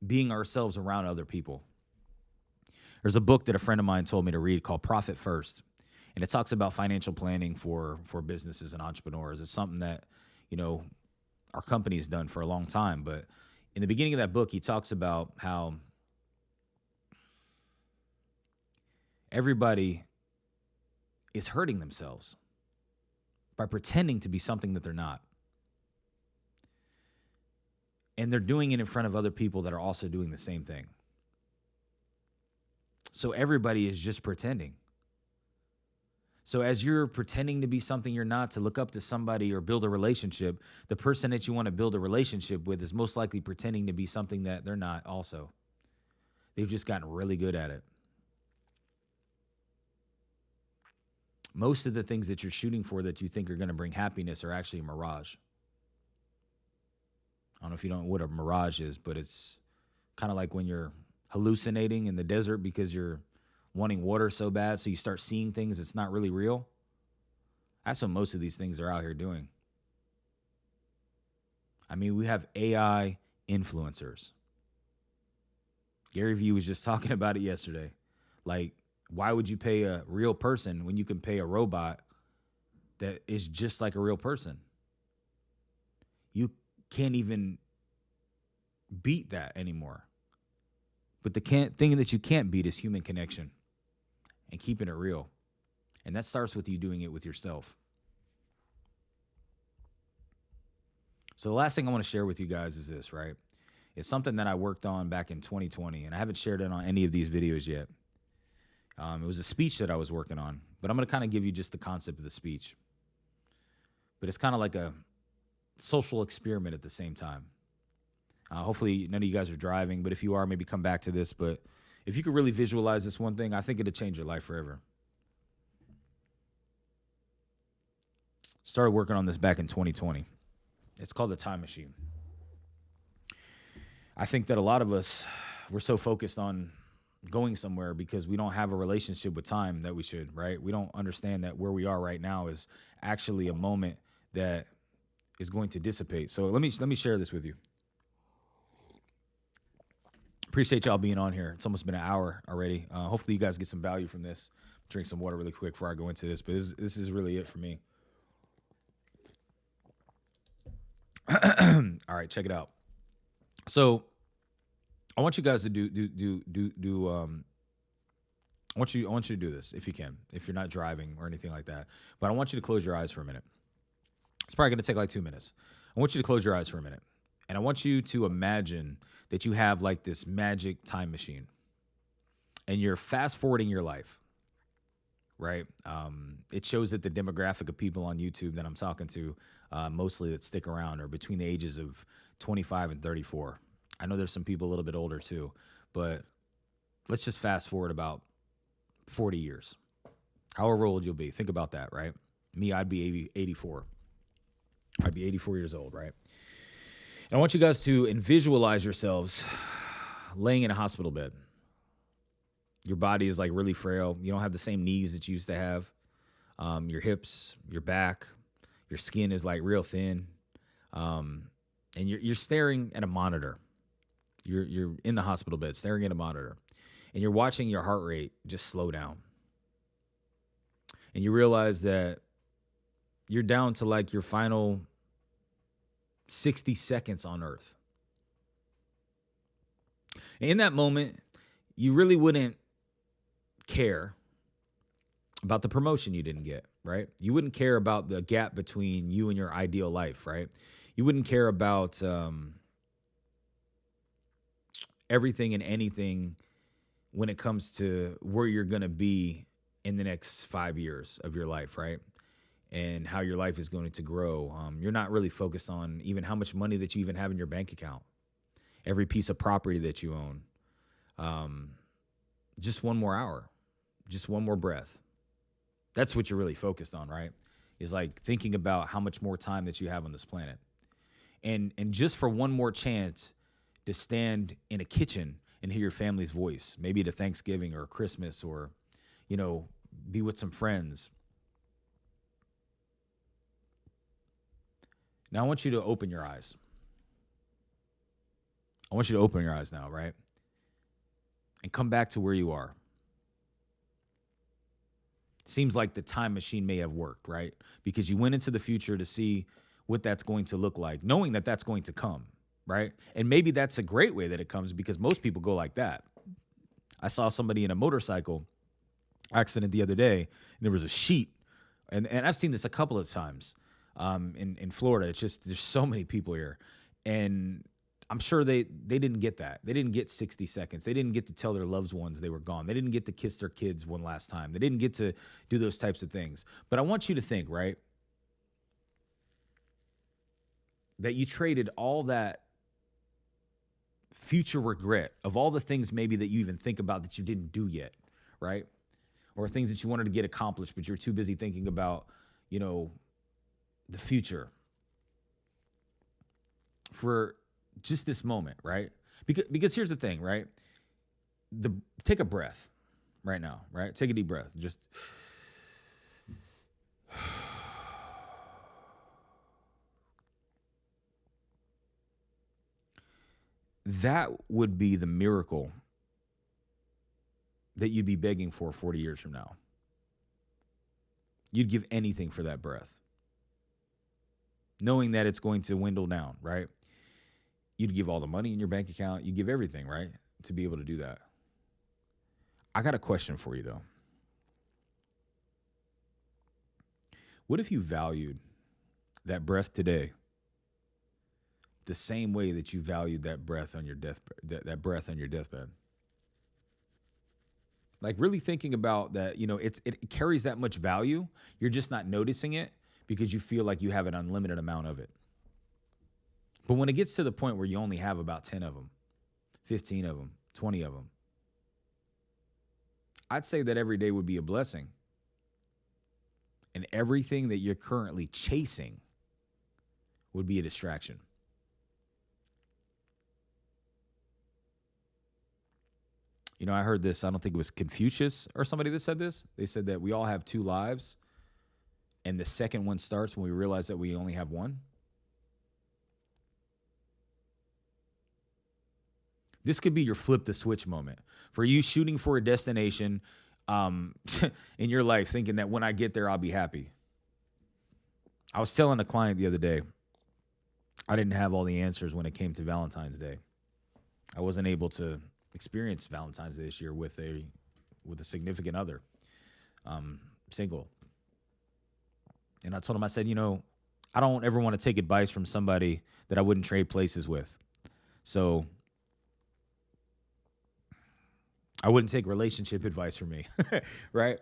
being ourselves around other people. There's a book that a friend of mine told me to read called Profit First. And it talks about financial planning for businesses and entrepreneurs. It's something that, our company has done for a long time. But in the beginning of that book, he talks about how everybody is hurting themselves by pretending to be something that they're not. And they're doing it in front of other people that are also doing the same thing. So everybody is just pretending. So as you're pretending to be something you're not, to look up to somebody or build a relationship, the person that you want to build a relationship with is most likely pretending to be something that they're not also. They've just gotten really good at it. Most of the things that you're shooting for that you think are going to bring happiness are actually a mirage. I don't know if you know what a mirage is, but it's kind of like when you're hallucinating in the desert because you're wanting water so bad, so you start seeing things that's not really real. That's what most of these things are out here doing. I mean, we have AI influencers. Gary Vee was just talking about it yesterday. Like, why would you pay a real person when you can pay a robot that is just like a real person? You can't even beat that anymore. But the thing that you can't beat is human connection and keeping it real. And that starts with you doing it with yourself. So the last thing I want to share with you guys is this, right? It's something that I worked on back in 2020, and I haven't shared it on any of these videos yet. It was a speech that I was working on, but I'm going to kind of give you just the concept of the speech. But it's kind of like a social experiment at the same time. Hopefully none of you guys are driving, but if you are, maybe come back to this. But if you could really visualize this one thing, I think it'll change your life forever. Started working on this back in 2020. It's called the time machine. I think that a lot of us, we're so focused on going somewhere because we don't have a relationship with time that we should, right? We don't understand that where we are right now is actually a moment that is going to dissipate. So let me share this with you. Appreciate y'all being on here. It's almost been an hour already. Hopefully you guys get some value from this. Drink some water really quick before I go into this, but this is really it for me. All right, check it out. So I want you guys to I want you to do this if you can, if you're not driving or anything like that. But I want you to close your eyes for a minute. It's probably going to take like 2 minutes. I want you to close your eyes for a minute. And I want you to imagine that you have like this magic time machine and you're fast forwarding your life, right? It shows that the demographic of people on YouTube that I'm talking to, mostly that stick around, are between the ages of 25 and 34. I know there's some people a little bit older too, but let's just fast forward about 40 years. However old you'll be. Think about that, right? Me, I'd be 84. I'd be 84 years old, right? And I want you guys to visualize yourselves laying in a hospital bed. Your body is like really frail. You don't have the same knees that you used to have. Your hips, your back, your skin is like real thin. And you're staring at a monitor. You're in the hospital bed staring at a monitor. And you're watching your heart rate just slow down. And you realize that you're down to like your final 60 seconds on Earth. And in that moment, you really wouldn't care about the promotion you didn't get, right? You wouldn't care about the gap between you and your ideal life, right? You wouldn't care about everything and anything when it comes to where you're going to be in the next 5 years of your life, right? And how your life is going to grow. You're not really focused on even how much money that you even have in your bank account, every piece of property that you own. Just one more hour, just one more breath. That's what you're really focused on, right? Is like thinking about how much more time that you have on this planet. And just for one more chance to stand in a kitchen and hear your family's voice, maybe at a Thanksgiving or Christmas, or, you know, be with some friends. Now I want you to open your eyes. I want you to open your eyes now, right? And come back to where you are. Seems like the time machine may have worked, right? Because you went into the future to see what that's going to look like, knowing that that's going to come, right? And maybe that's a great way that it comes, because most people go like that. I saw somebody in a motorcycle accident the other day, and there was a sheet, and I've seen this a couple of times in Florida. It's just, there's so many people here, and I'm sure they didn't get that. They didn't get 60 seconds. They didn't get to tell their loved ones they were gone. They didn't get to kiss their kids one last time. They didn't get to do those types of things. But I want you to think, right, that you traded all that future regret of all the things maybe that you even think about that you didn't do yet, right? or things that you wanted to get accomplished, but you're too busy thinking about, you know, the future for just this moment, right? Because here's the thing, right? Take a breath right now, right? Take a deep breath. Just that would be the miracle that you'd be begging for 40 years from now. You'd give anything for that breath, knowing that it's going to dwindle down, right? You'd give all the money in your bank account. You give everything, right, to be able to do that. I got a question for you, though. What if you valued that breath today the same way that you valued that breath on your that breath on your deathbed? Like really thinking about that, you know, it carries that much value. You're just not noticing it because you feel like you have an unlimited amount of it. But when it gets to the point where you only have about 10 of them, 15 of them, 20 of them, I'd say that every day would be a blessing. And everything that you're currently chasing would be a distraction. You know, I heard this, I don't think it was Confucius or somebody that said this. They said that we all have two lives, and the second one starts when we realize that we only have one. This could be your flip the switch moment for you shooting for a destination in your life, thinking that when I get there, I'll be happy. I was telling a client the other day, I didn't have all the answers when it came to Valentine's Day. I wasn't able to experience Valentine's Day this year with a significant other, single. And I told him, I said, you know, I don't ever want to take advice from somebody that I wouldn't trade places with. So I wouldn't take relationship advice from me, right?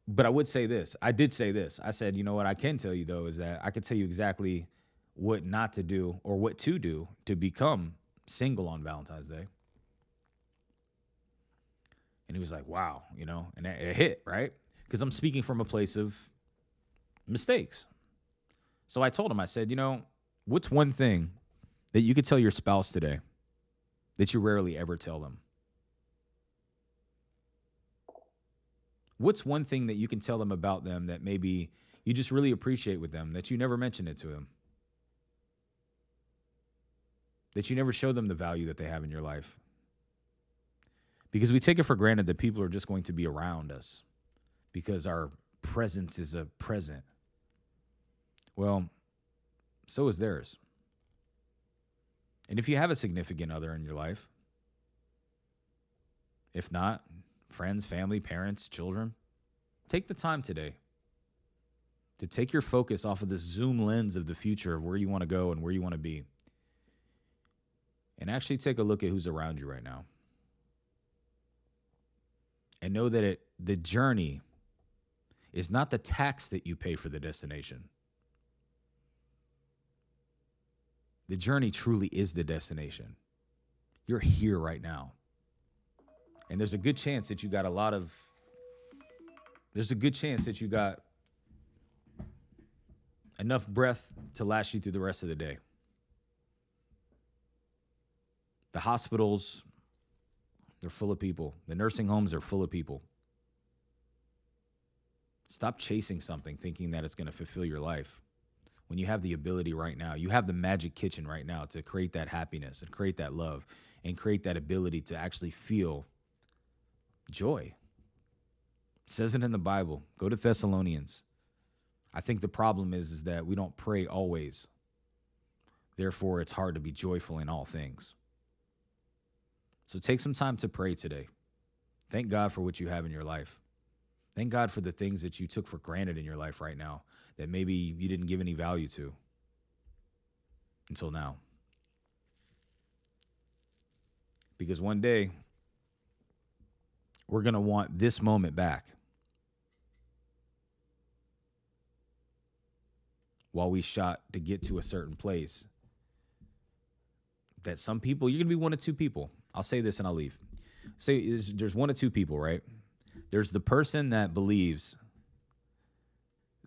But I would say this. I did say this. I said, you know what I can tell you, though, is that I can tell you exactly what not to do or what to do to become single on Valentine's Day. And he was like, wow, you know, and it hit, right? Because I'm speaking from a place of mistakes. So I told him, I said, you know, what's one thing that you could tell your spouse today that you rarely ever tell them? What's one thing that you can tell them about them that maybe you just really appreciate with them, that you never mention it to them? That you never show them the value that they have in your life? Because we take it for granted that people are just going to be around us because our presence is a present. Well, so is theirs. And if you have a significant other in your life, if not, friends, family, parents, children, take the time today to take your focus off of this zoom lens of the future of where you want to go and where you want to be. And actually take a look at who's around you right now. And know that the journey is not the tax that you pay for the destination. The journey truly is the destination. You're here right now. And there's a good chance that you got enough breath to last you through the rest of the day. The hospitals, they're full of people. The nursing homes are full of people. Stop chasing something thinking that it's going to fulfill your life. When you have the ability right now, you have the magic kitchen right now to create that happiness and create that love and create that ability to actually feel joy. It says it in the Bible. Go to Thessalonians. I think the problem is that we don't pray always. Therefore, it's hard to be joyful in all things. So take some time to pray today. Thank God for what you have in your life. Thank God for the things that you took for granted in your life right now that maybe you didn't give any value to until now. Because one day, we're going to want this moment back. While we shot to get to a certain place. That some people, you're going to be one of two people. I'll say this and I'll leave. Say there's one of two people, right? There's the person that believes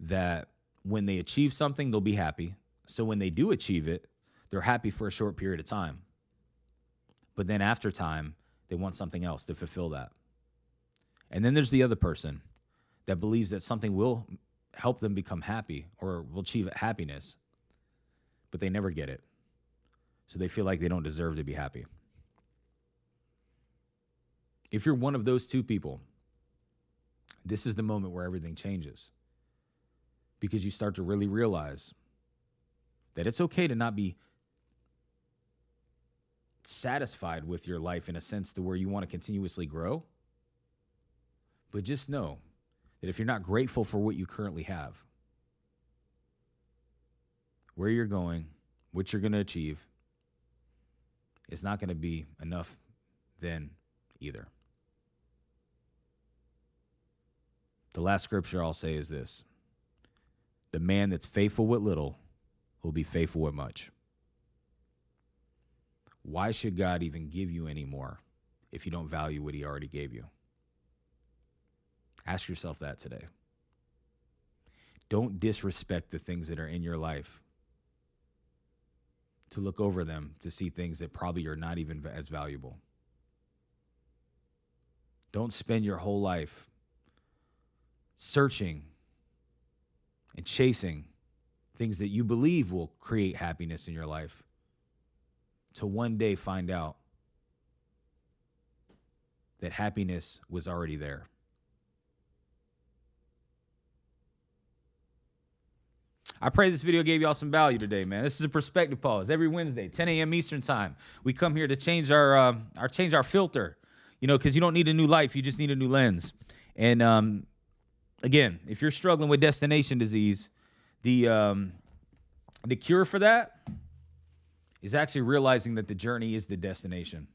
that when they achieve something, they'll be happy. So when they do achieve it, they're happy for a short period of time. But then after time, they want something else to fulfill that. And then there's the other person that believes that something will help them become happy or will achieve happiness, but they never get it. So they feel like they don't deserve to be happy. If you're one of those two people, this is the moment where everything changes, because you start to really realize that it's okay to not be satisfied with your life in a sense to where you want to continuously grow. But just know that if you're not grateful for what you currently have, where you're going, what you're going to achieve, it's not going to be enough then either. The last scripture I'll say is this: the man that's faithful with little will be faithful with much. Why should God even give you any more if you don't value what he already gave you? Ask yourself that today. Don't disrespect the things that are in your life to look over them to see things that probably are not even as valuable. Don't spend your whole life searching and chasing things that you believe will create happiness in your life, to one day find out that happiness was already there. I pray this video gave y'all some value today, man. This is a perspective pause every Wednesday, 10 a.m. Eastern time. We come here to change our filter, because you don't need a new life, you just need a new lens. And again, if you're struggling with destination disease, the cure for that is actually realizing that the journey is the destination,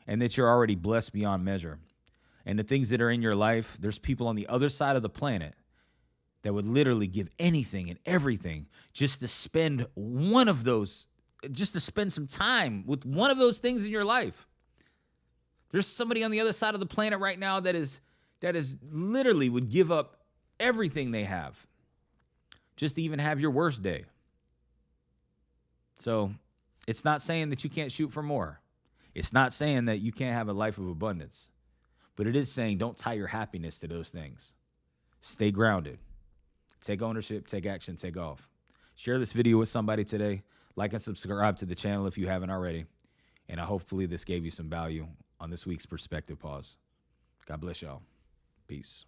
and that you're already blessed beyond measure. And the things that are in your life, there's people on the other side of the planet that would literally give anything and everything just to spend one of those, just to spend some time with one of those things in your life. There's somebody on the other side of the planet right now that is literally would give up everything they have just to even have your worst day. So it's not saying that you can't shoot for more. It's not saying that you can't have a life of abundance, but it is saying don't tie your happiness to those things. Stay grounded. Take ownership, take action, take off. Share this video with somebody today. Like and subscribe to the channel if you haven't already. And hopefully this gave you some value on this week's Perspective Pause. God bless y'all. Peace.